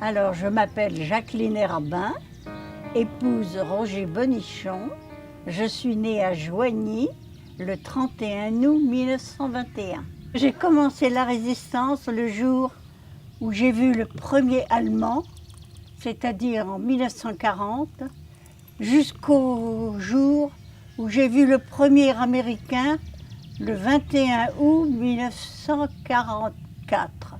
Alors, je m'appelle Jacqueline Herbin, épouse Roger Bonichon. Je suis née à Joigny le 31 août 1921. J'ai commencé la résistance le jour où j'ai vu le premier Allemand, c'est-à-dire en 1940, jusqu'au jour où j'ai vu le premier Américain le 21 août 1944.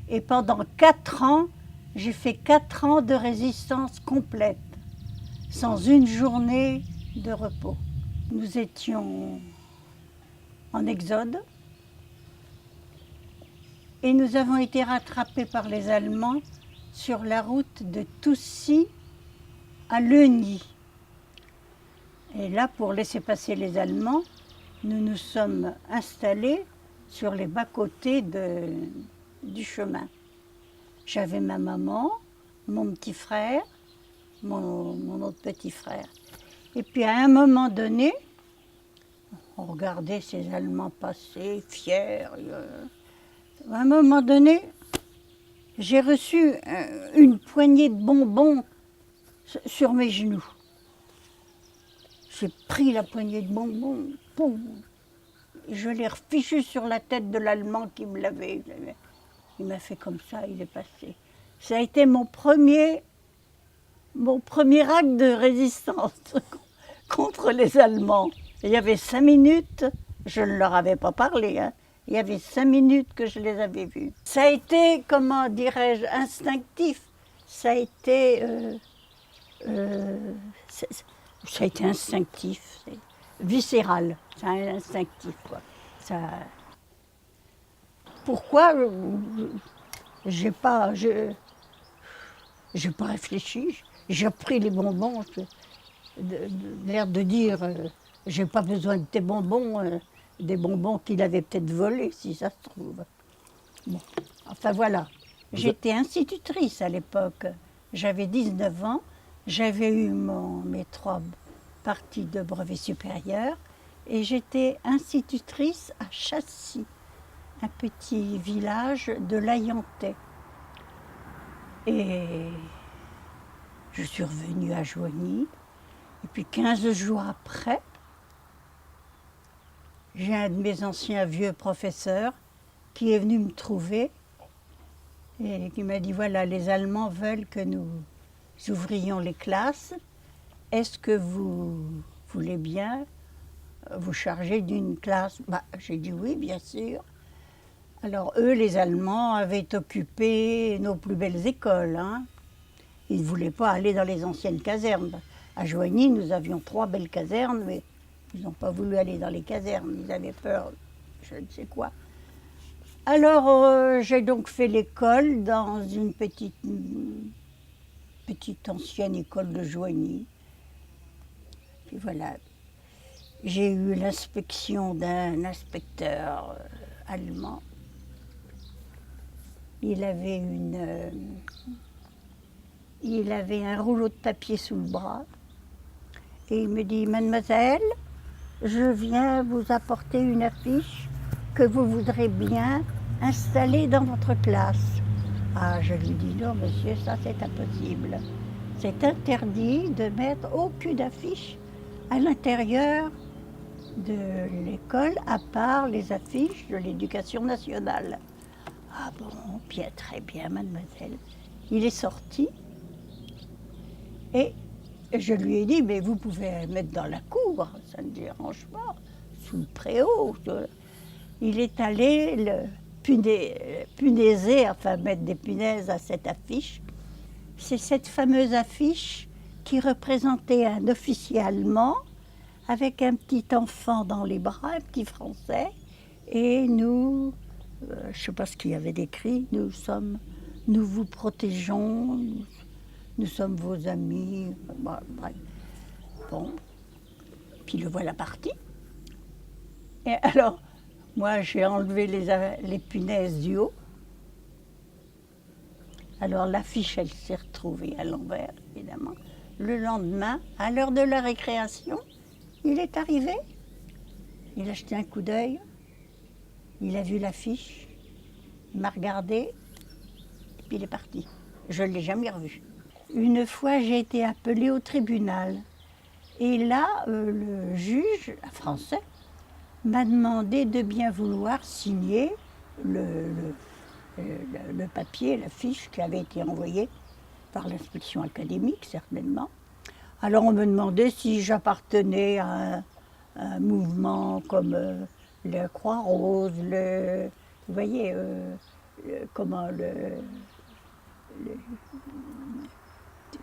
Et pendant 4 ans, j'ai fait 4 ans de résistance complète, sans une journée de repos. Nous étions en exode et nous avons été rattrapés par les Allemands sur la route de Toussy à Leugny. Et là, pour laisser passer les Allemands, nous nous sommes installés sur les bas-côtés du chemin. J'avais ma maman, mon petit frère, mon autre petit frère. Et puis à un moment donné, on regardait ces Allemands passer, fiers. À un moment donné, j'ai reçu une poignée de bonbons sur mes genoux. J'ai pris la poignée de bonbons, poum, je l'ai refichue sur la tête de l'Allemand qui me l'avait. Il m'a fait comme ça, il est passé. Ça a été mon premier acte de résistance contre les Allemands. Il y avait 5 minutes, je ne leur avais pas parlé, hein. Il y avait 5 minutes que je les avais vus. Ça a été, comment dirais-je, instinctif. Ça a été instinctif, viscéral, c'est instinctif, quoi. Ça... Pourquoi j'ai pas réfléchi, j'ai pris les bonbons, l'air de dire j'ai pas besoin de tes bonbons, des bonbons qu'il avait peut-être volés, si ça se trouve. Bon. Enfin voilà, j'étais institutrice à l'époque, j'avais 19 ans, j'avais eu mes 3 parties de brevet supérieur et j'étais institutrice à Chassis, un petit village de l'Ayentais. Et je suis revenue à Joigny. Et puis 15 jours après, j'ai un de mes anciens vieux professeurs qui est venu me trouver et qui m'a dit, voilà, les Allemands veulent que nous ouvrions les classes. Est-ce que vous voulez bien vous charger d'une classe? J'ai dit oui, bien sûr. Alors eux, les Allemands, avaient occupé nos plus belles écoles, hein. Ils ne voulaient pas aller dans les anciennes casernes. À Joigny, nous avions 3 belles casernes, mais ils n'ont pas voulu aller dans les casernes. Ils avaient peur, je ne sais quoi. Alors j'ai donc fait l'école dans une petite ancienne école de Joigny. Puis voilà, j'ai eu l'inspection d'un inspecteur allemand. Il avait un rouleau de papier sous le bras et il me dit, mademoiselle, je viens vous apporter une affiche que vous voudrez bien installer dans votre classe. Ah, je lui dis, non monsieur, ça c'est impossible. C'est interdit de mettre aucune affiche à l'intérieur de l'école, à part les affiches de l'éducation nationale. Ah bon, bien, très bien, mademoiselle. Il est sorti et je lui ai dit, mais vous pouvez mettre dans la cour, ça ne dérange pas, sous le préau. Il est allé punaiser, enfin mettre des punaises à cette affiche. C'est cette fameuse affiche qui représentait un officier allemand avec un petit enfant dans les bras, un petit Français, et nous... je ne sais pas ce qu'il y avait décrit, nous vous protégeons, nous sommes vos amis, bref. Bon, puis le voilà parti. Et alors, moi j'ai enlevé les punaises du haut. Alors l'affiche, elle s'est retrouvée à l'envers, évidemment. Le lendemain, à l'heure de la récréation, il est arrivé, il a jeté un coup d'œil, il a vu l'affiche, il m'a regardé, et puis il est parti. Je ne l'ai jamais revu. Une fois, j'ai été appelée au tribunal. Et là, le juge français m'a demandé de bien vouloir signer le papier, la fiche qui avait été envoyée par l'inspection académique, certainement. Alors on me demandait si j'appartenais à un mouvement comme le Croix-Rose, vous voyez,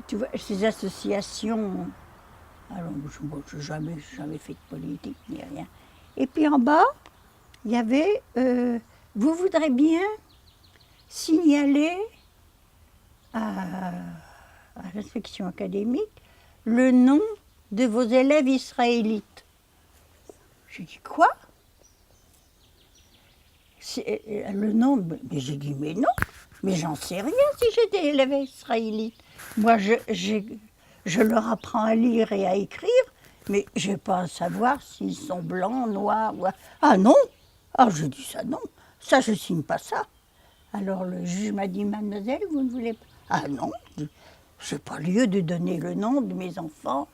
tu vois, ces associations. Alors moi, je n'ai jamais fait de politique ni rien. Et puis en bas, il y avait vous voudrez bien signaler à l'inspection académique le nom de vos élèves israélites. J'ai dit quoi? Le nom, mais j'ai dit mais non, mais j'en sais rien si j'étais élève israélite. Moi je leur apprends à lire et à écrire, mais je n'ai pas à savoir s'ils sont blancs, noirs. Ah non! Ah, je dis ça non, ça je ne signe pas ça. Alors le juge m'a dit, mademoiselle, vous ne voulez pas? Ah non, je n'ai pas lieu de donner le nom de mes enfants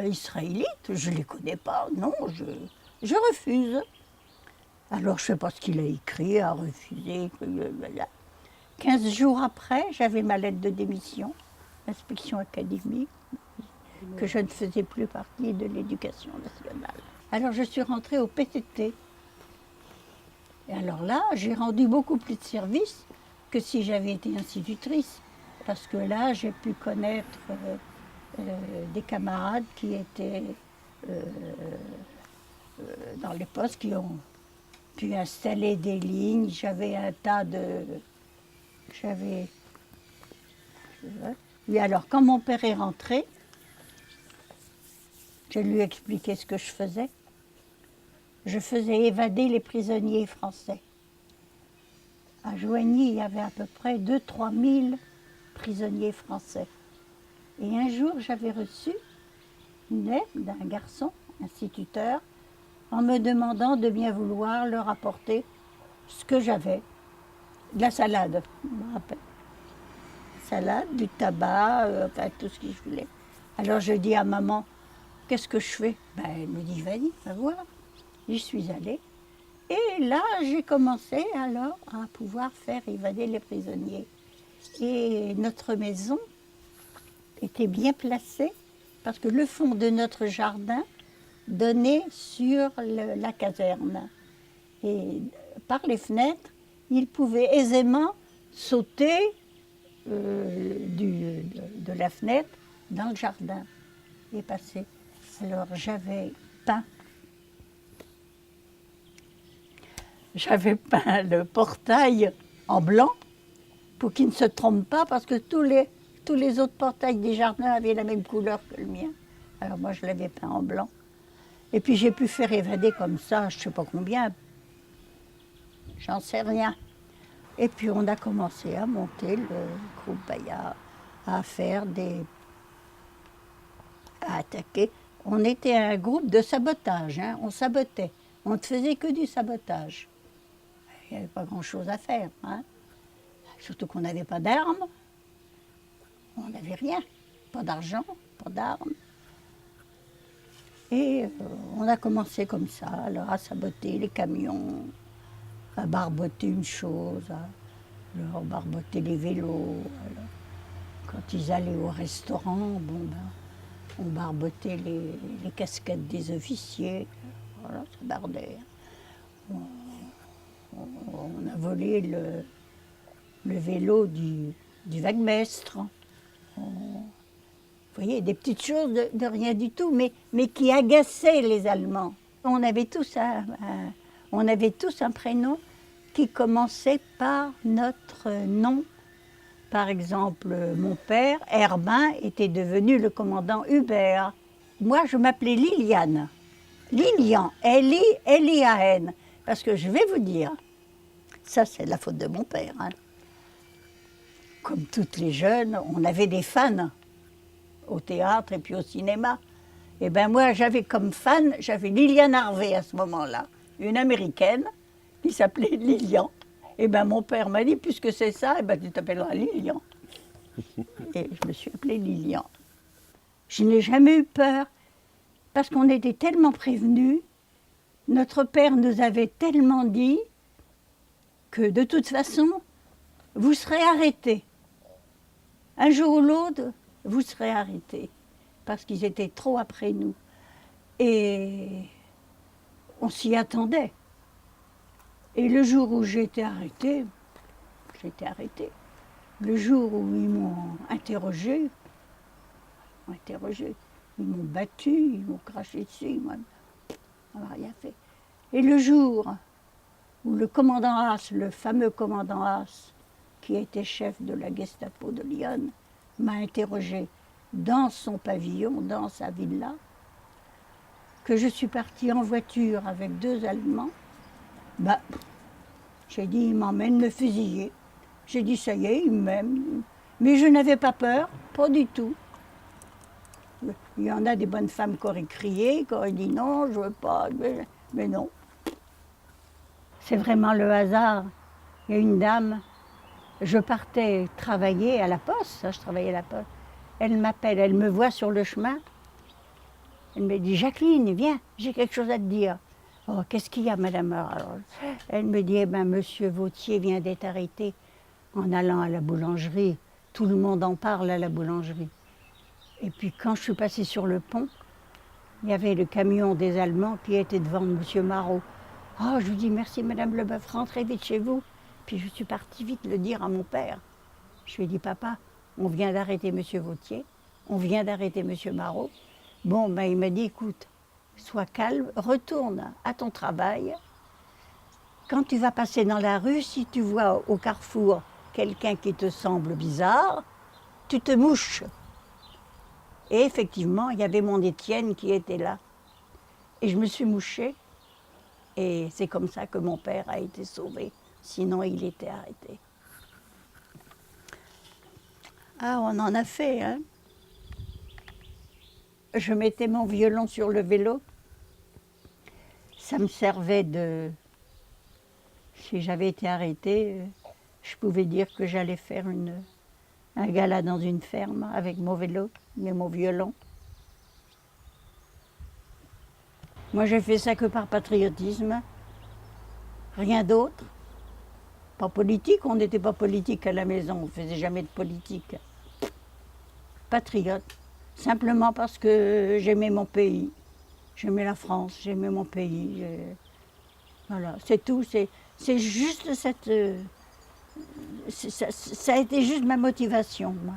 israélites, je ne les connais pas, non, je refuse. Alors je ne sais pas ce qu'il a écrit, a refusé. 15 jours après, j'avais ma lettre de démission, l'inspection académique, que je ne faisais plus partie de l'éducation nationale. Alors je suis rentrée au PTT. Et alors là, j'ai rendu beaucoup plus de services que si j'avais été institutrice. Parce que là, j'ai pu connaître des camarades qui étaient dans les postes, qui ont pu installer des lignes. J'avais un tas de... Et alors, quand mon père est rentré, je lui ai expliqué ce que je faisais. Je faisais évader les prisonniers français. À Joigny, il y avait à peu près 2 000 à 3 000 prisonniers français. Et un jour, j'avais reçu une lettre d'un garçon, instituteur, en me demandant de bien vouloir leur apporter ce que j'avais. De la salade, je me rappelle. Salade, du tabac, enfin tout ce que je voulais. Alors je dis à maman, qu'est-ce que je fais? Ben, elle me dit, vas-y, va voir. J'y suis allée. Et là, j'ai commencé alors à pouvoir faire évader les prisonniers. Et notre maison était bien placée parce que le fond de notre jardin donnait sur la caserne. Et par les fenêtres, ils pouvaient aisément sauter de la fenêtre dans le jardin et passer. Alors j'avais peint le portail en blanc pour qu'il ne se trompe pas parce que tous les autres portails des jardins avaient la même couleur que le mien. Alors moi je l'avais peint en blanc. Et puis j'ai pu faire évader comme ça, je ne sais pas combien, j'en sais rien. Et puis on a commencé à monter le groupe Bayard, à attaquer. On était un groupe de sabotage, hein, on sabotait. On ne faisait que du sabotage. Il n'y avait pas grand-chose à faire, hein. Surtout qu'on n'avait pas d'armes. On n'avait rien, pas d'argent, pas d'armes. Et on a commencé comme ça, alors à saboter les camions, à barboter une chose, à leur barboter les vélos. Alors, quand ils allaient au restaurant, bon ben, on barbotait les casquettes des officiers. Voilà, ça bardait. On a volé le vélo du vaguemestre. Vous voyez, des petites choses de rien du tout, mais qui agaçaient les Allemands. On avait tous un prénom qui commençait par notre nom. Par exemple, mon père, Herbin, était devenu le commandant Hubert. Moi, je m'appelais Liliane. Lilian, L-I-L-I-A-N. Parce que je vais vous dire, ça c'est la faute de mon père, hein. Comme toutes les jeunes, on avait des fans au théâtre et puis au cinéma. Et bien moi, j'avais comme fan, j'avais Liliane Harvey à ce moment-là, une américaine qui s'appelait Lilian. Et bien mon père m'a dit, puisque c'est ça, et ben tu t'appelleras Lilian. Et je me suis appelée Lilian. Je n'ai jamais eu peur, parce qu'on était tellement prévenus, notre père nous avait tellement dit que de toute façon, vous serez arrêtés. Un jour ou l'autre, vous serez arrêtés, parce qu'ils étaient trop après nous. Et on s'y attendait. Et le jour où j'ai été arrêtée, le jour où ils m'ont interrogée, ils m'ont battu, ils m'ont craché dessus, moi, on n'a rien fait. Et le jour où le commandant Haas, le fameux commandant Haas, qui était chef de la Gestapo de Lyon, m'a interrogée dans son pavillon, dans sa villa, que je suis partie en voiture avec 2 Allemands, bah, j'ai dit, il m'emmène me fusiller. J'ai dit, ça y est, il m'aime. Mais je n'avais pas peur, pas du tout. Il y en a des bonnes femmes qui auraient crié, qui auraient dit non, je ne veux pas, mais non. C'est vraiment le hasard. Il y a une dame, je partais travailler à la poste, je travaillais à la poste. Elle m'appelle, elle me voit sur le chemin. Elle me dit, Jacqueline, viens, j'ai quelque chose à te dire. Oh, qu'est-ce qu'il y a, madame? Alors, elle me dit, eh ben, monsieur Vautier vient d'être arrêté en allant à la boulangerie. Tout le monde en parle à la boulangerie. Et puis quand je suis passée sur le pont, il y avait le camion des Allemands qui était devant monsieur Marot. Oh, je lui dis, merci madame Leboeuf, rentrez vite chez vous. Puis je suis partie vite le dire à mon père. Je lui ai dit, papa, on vient d'arrêter monsieur Vautier, on vient d'arrêter monsieur Marot. Bon, ben, il m'a dit, écoute, sois calme, retourne à ton travail. Quand tu vas passer dans la rue, si tu vois au carrefour quelqu'un qui te semble bizarre, tu te mouches. Et effectivement, il y avait mon Étienne qui était là. Et je me suis mouchée. Et c'est comme ça que mon père a été sauvé. Sinon, il était arrêté. Ah, on en a fait, hein. Je mettais mon violon sur le vélo. Ça me servait de... Si j'avais été arrêtée, je pouvais dire que j'allais faire un gala dans une ferme avec mon vélo, mais mon violon. Moi, j'ai fait ça que par patriotisme, rien d'autre. Pas politique, on n'était pas politique à la maison, on ne faisait jamais de politique. Patriote, simplement parce que j'aimais mon pays, j'aimais la France, j'aimais mon pays. Voilà, c'est tout, c'est juste cette... Ça a été juste ma motivation, moi,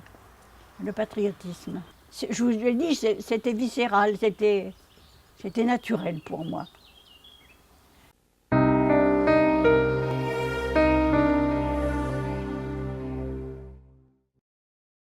le patriotisme. Je vous l'ai dit, c'était viscéral, c'était naturel pour moi.